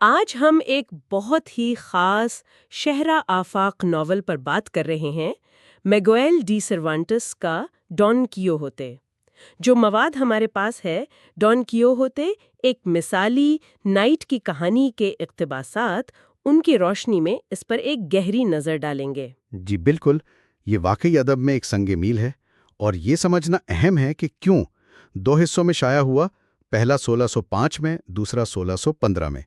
آج ہم ایک بہت ہی خاص شہرہ آفاق ناول پر بات کر رہے ہیں، میگوئل ڈی سروانٹس کا ڈان کیوہوتے۔ جو مواد ہمارے پاس ہے، ڈان کیوہوتے ایک مثالی نائٹ کی کہانی کے اقتباسات ان کی روشنی میں اس پر ایک گہری نظر ڈالیں گے۔ جی بالکل، یہ واقعی ادب میں ایک سنگ میل ہے، اور یہ سمجھنا اہم ہے کہ کیوں دو حصوں میں شائع ہوا، پہلا 1605 میں، دوسرا 1615 میں۔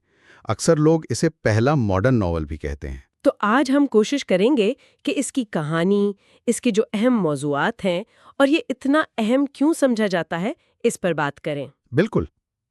اکثر لوگ اسے پہلا ماڈرن ناول بھی کہتے ہیں۔ تو آج ہم کوشش کریں گے کہ اس کی کہانی، اس کے جو اہم موضوعات ہیں اور یہ اتنا اہم کیوں سمجھا جاتا ہے، اس پر بات کریں۔ بالکل،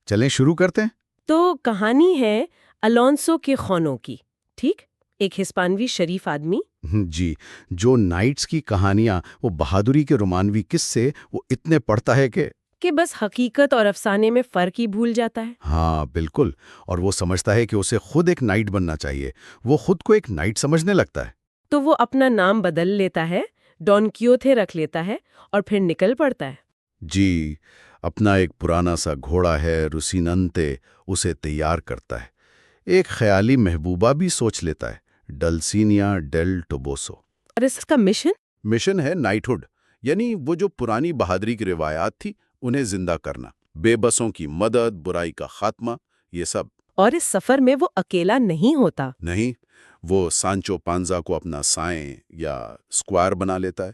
چلیں شروع کرتے ہیں۔ تو کہانی ہے الونسو کے خونوں کی، ٹھیک؟ ایک ہسپانوی شریف آدمی جی، جو نائٹس کی کہانیاں، وہ بہادری کے رومانوی قصے وہ اتنے پڑھتا ہے کہ بس حقیقت اور افسانے میں فرق ہی بھول جاتا ہے۔ ہاں بالکل، اور وہ سمجھتا ہے کہ اسے خود ایک نائٹ بننا چاہیے، وہ خود کو ایک نائٹ سمجھنے لگتا ہے۔ تو وہ اپنا نام بدل لیتا ہے، ڈان کیوتھے رکھ لیتا ہے اور پھر نکل پڑتا ہے۔ جی، اپنا ایک پرانا سا گھوڑا ہے روسیننتے، اسے تیار کرتا ہے۔ ایک خیالی محبوبہ بھی سوچ لیتا ہے، ڈلسینیا ڈیل ٹوبوسو۔ اور اس کا مشن ہے نائٹہڈ، یعنی وہ جو پرانی بہادری کی روایات تھی انہیں زندہ کرنا، بے بسوں کی مدد، برائی کا خاتمہ، یہ سب۔ اور اس سفر میں وہ اکیلا نہیں ہوتا۔ نہیں، وہ سانچو پانزا کو اپنا سائیں یا اسکوائر بنا لیتا ہے،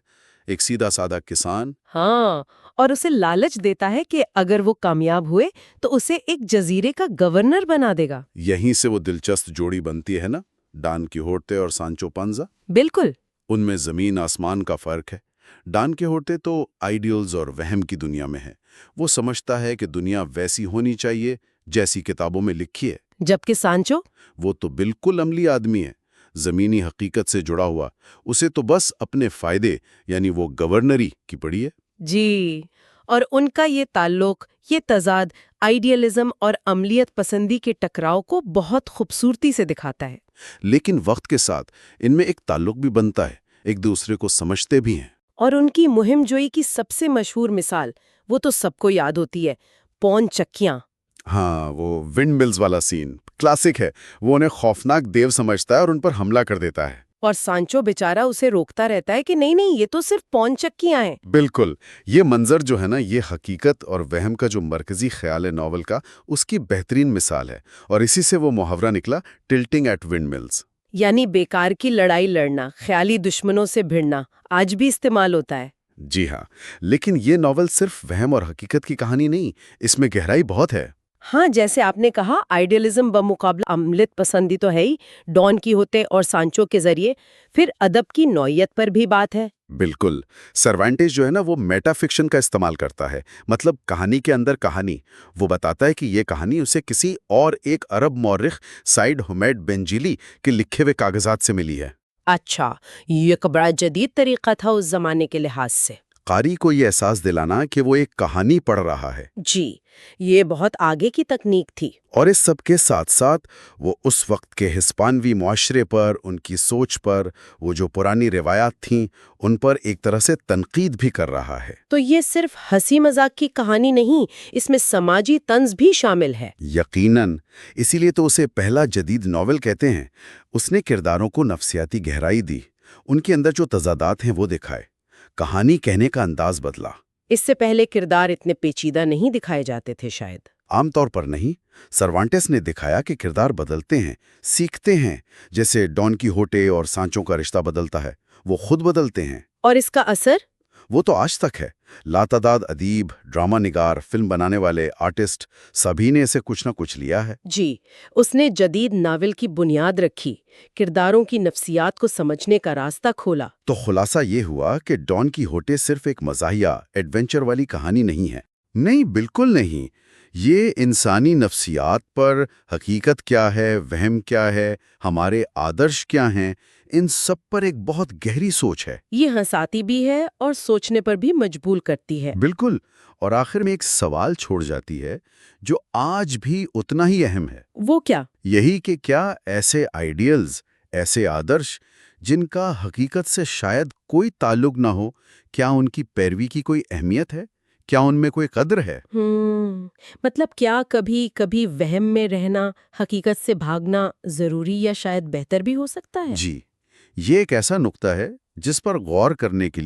ایک سیدھا سادہ کسان۔ ہاں، اور اسے لالچ دیتا ہے کہ اگر وہ کامیاب ہوئے تو اسے ایک جزیرے کا گورنر بنا دے گا۔ یہیں سے وہ دلچسپ جوڑی بنتی ہے نا، ڈان کیہوتے اور سانچو پانزا۔ بالکل۔ ان میں زمین آسمان کا فرق ہے۔ ڈان کیہوتے تو آئیڈیلز اور وہم کی دنیا میں ہے، وہ سمجھتا ہے کہ دنیا ویسی ہونی چاہیے جیسی کتابوں میں لکھی ہے۔ جبکہ سانچو وہ تو بالکل عملی آدمی ہے، زمینی حقیقت سے جڑا ہوا، اسے تو بس اپنے فائدے، یعنی وہ گورنری کی پڑی ہے۔ جی، اور ان کا یہ تعلق، یہ تضاد آئیڈیالزم اور عملیت پسندی کے ٹکراؤ کو بہت خوبصورتی سے دکھاتا ہے۔ لیکن وقت کے ساتھ ان میں ایک تعلق بھی بنتا ہے، ایک دوسرے کو سمجھتے بھی ہیں۔ اور ان کی مہم جوئی کی سب سے مشہور مثال، وہ تو سب کو یاد ہوتی ہے، پون چکیاں۔ ہاں، وہ ونڈ ملز والا سین کلاسک ہے۔ وہ انہیں خوفناک دیو سمجھتا ہے اور ان پر حملہ کر دیتا ہے۔ اور سانچو بیچارہ اسے روکتا رہتا ہے کہ نہیں نہیں، یہ تو صرف پون چکیاں ہیں۔ بالکل، یہ منظر جو ہے نا، یہ حقیقت اور وہم کا جو مرکزی خیال ہے ناول کا، اس کی بہترین مثال ہے، اور اسی سے وہ محاورہ نکلا، ٹلٹنگ ایٹ ونڈ ملز۔ یعنی بیکار کی لڑائی لڑنا، خیالی دشمنوں سے بھڑنا، آج بھی استعمال ہوتا ہے۔ جی ہاں، لیکن یہ ناول صرف وہم اور حقیقت کی کہانی نہیں، اس میں گہرائی بہت ہے۔ ہاں، جیسے آپ نے کہا، آئیڈیالزم بمقابلہ عملیت پسندی تو ہے ہی، ڈان کیہوتے اور سانچو کے ذریعے، پھر ادب کی نوعیت پر بھی بات ہے۔ بالکل، سروانٹس جو ہے نا، وہ میٹا فکشن کا استعمال کرتا ہے، مطلب کہانی کے اندر کہانی۔ وہ بتاتا ہے کہ یہ کہانی اسے کسی اور ایک عرب مورخ سائیڈ ہومیڈ بنجیلی کے لکھے ہوئے کاغذات سے ملی ہے۔ اچھا، یہ ایک بڑا جدید طریقہ تھا اس زمانے کے لحاظ سے۔ قاری کو یہ احساس دلانا کہ وہ ایک کہانی پڑھ رہا ہے۔ جی، یہ بہت آگے کی تکنیک تھی۔ اور اس سب کے ساتھ ساتھ وہ اس وقت کے ہسپانوی معاشرے پر، ان کی سوچ پر، وہ جو پرانی روایات تھیں ان پر ایک طرح سے تنقید بھی کر رہا ہے۔ تو یہ صرف ہنسی مذاق کی کہانی نہیں، اس میں سماجی طنز بھی شامل ہے۔ یقیناً، اسی لیے تو اسے پہلا جدید ناول کہتے ہیں۔ اس نے کرداروں کو نفسیاتی گہرائی دی، ان کے اندر جو تضادات ہیں وہ دکھائے، کہانی کہنے کا انداز بدلا۔ اس سے پہلے کردار اتنے پیچیدہ نہیں دکھائے جاتے تھے شاید۔ عام طور پر نہیں۔ سروانٹس نے دکھایا کہ کردار بدلتے ہیں، سیکھتے ہیں، جیسے ڈان کیہوتے اور سانچو کا رشتہ بدلتا ہے، وہ خود بدلتے ہیں۔ اور اس کا اثر؟ وہ تو آج تک ہے۔ لاتعداد ادیب، ڈرامہ نگار، فلم بنانے والے، آرٹسٹ، سبھی نے اسے کچھ نہ کچھ لیا ہے۔ جی، اس نے جدید ناول کی بنیاد رکھی، کرداروں کی نفسیات کو سمجھنے کا راستہ کھولا۔ تو خلاصہ یہ ہوا کہ ڈان کیہوتے صرف ایک مزاحیہ، ایڈونچر والی کہانی نہیں ہے۔ نہیں، بالکل نہیں۔ یہ انسانی نفسیات پر، حقیقت کیا ہے، وہم کیا ہے، ہمارے آدرش کیا ہیں، ان سب پر ایک بہت گہری سوچ ہے۔ یہ ہنساتی بھی ہے اور سوچنے پر بھی مجبور کرتی ہے۔ بالکل، اور آخر میں ایک سوال چھوڑ جاتی ہے جو آج بھی اتنا ہی اہم ہے۔ وہ کیا؟ یہی کہ کیا ایسے آئیڈیلز، ایسے آدرش جن کا حقیقت سے شاید کوئی تعلق نہ ہو، کیا ان کی پیروی کی کوئی اہمیت ہے؟ کیا ان میں کوئی قدر ہے؟ مطلب کیا کبھی کبھی وہم میں رہنا حقیقت سے بھاگنا ضروری یا شاید بہتر بھی ہو سکتا ہے؟ جی، یہ ایک ایسا نقطہ ہے جس پر غور کرنے کے